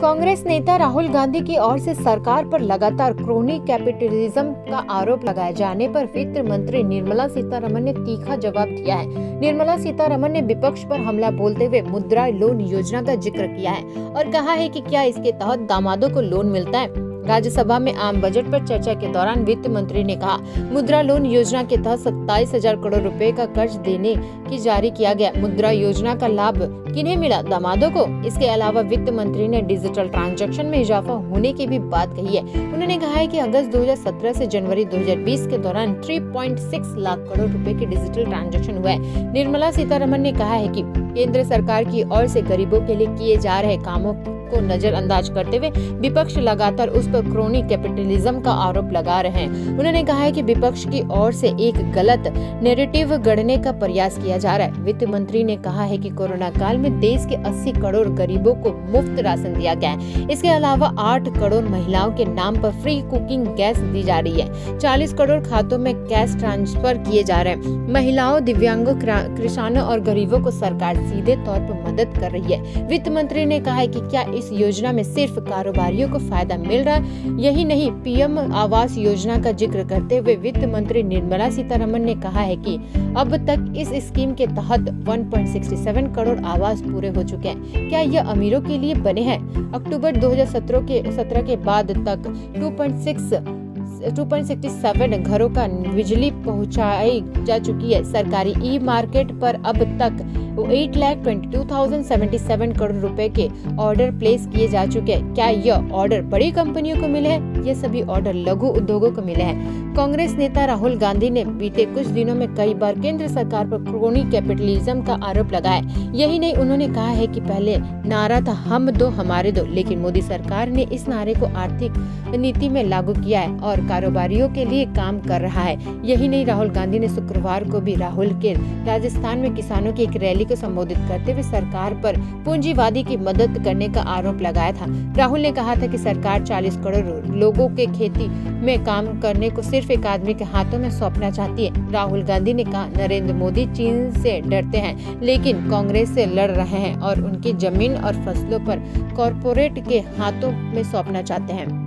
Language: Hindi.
कांग्रेस नेता राहुल गांधी की ओर से सरकार पर लगातार क्रोनी कैपिटलिज्म का आरोप लगाए जाने पर वित्त मंत्री निर्मला सीतारमण ने तीखा जवाब दिया है। निर्मला सीतारमण ने विपक्ष पर हमला बोलते हुए मुद्रा लोन योजना का जिक्र किया है और कहा है कि क्या इसके तहत दामादों को लोन मिलता है। राज्यसभा में आम बजट पर चर्चा के दौरान वित्त मंत्री ने कहा, मुद्रा लोन योजना के तहत 27,000 करोड़ रुपए का कर्ज देने की जारी किया गया। मुद्रा योजना का लाभ किन्हें मिला? दामादों को। इसके अलावा वित्त मंत्री ने डिजिटल ट्रांजैक्शन में इजाफा होने की भी बात कही है। उन्होंने कहा है कि अगस्त 2017 से जनवरी 2020 के दौरान 3.6 लाख करोड़ रुपए के डिजिटल ट्रांजैक्शन हुए। निर्मला सीतारमण ने कहा है कि केंद्र सरकार की ओर से गरीबों के लिए किए जा रहे कामों को नजरअंदाज करते हुए विपक्ष लगातार उस पर क्रोनी कैपिटलिज्म का आरोप लगा रहे हैं। उन्होंने कहा है कि विपक्ष की ओर से एक गलत नैरेटिव गढ़ने का प्रयास किया जा रहा है। वित्त मंत्री ने कहा है कि कोरोना काल में देश के 80 करोड़ गरीबों को मुफ्त राशन दिया गया है। इसके अलावा 8 करोड़ महिलाओं के नाम पर फ्री कुकिंग गैस दी जा रही है। 40 करोड़ खातों में कैश ट्रांसफर किए जा रहे हैं। महिलाओं, दिव्यांगों, किसानों और गरीबों को सरकार सीधे तौर पर मदद कर रही है। वित्त मंत्री ने कहा है कि क्या इस योजना में सिर्फ कारोबारियों को फायदा मिल रहा है? यही नहीं, पीएम आवास योजना का जिक्र करते हुए वित्त मंत्री निर्मला सीतारमण ने कहा है कि अब तक इस स्कीम के तहत 1.67 करोड़ आवास पूरे हो चुके हैं। क्या यह अमीरों के लिए बने हैं? अक्टूबर 2017 के बाद तक 2.67 घरों का बिजली पहुंचाई जा चुकी है। सरकारी ई मार्केट पर अब तक 8,22,077 करोड़ रुपए के ऑर्डर प्लेस किए जा चुके हैं। क्या यह ऑर्डर बड़ी कंपनियों को मिले हैं? ये सभी ऑर्डर लघु उद्योगों को मिले हैं। कांग्रेस नेता राहुल गांधी ने बीते कुछ दिनों में कई बार केंद्र सरकार पर क्रोनी कैपिटलिज्म का आरोप लगाया। यही नहीं, उन्होंने कहा है कि पहले नारा था हम दो हमारे दो, लेकिन मोदी सरकार ने इस नारे को आर्थिक नीति में लागू किया है और कारोबारियों के लिए काम कर रहा है। यही नहीं, राहुल गांधी ने शुक्रवार को भी राहुल के राजस्थान में किसानों की एक रैली को संबोधित करते हुए सरकार पर पूंजीवादी की मदद करने का आरोप लगाया था। राहुल ने कहा था कि सरकार 40 करोड़ लोगों के खेती में काम करने को सिर्फ एक आदमी के हाथों में सौंपना चाहती है। राहुल गांधी ने कहा, नरेंद्र मोदी चीन से डरते हैं लेकिन कांग्रेस से लड़ रहे हैं और उनकी जमीन और फसलों पर कॉरपोरेट के हाथों में सौंपना चाहते हैं।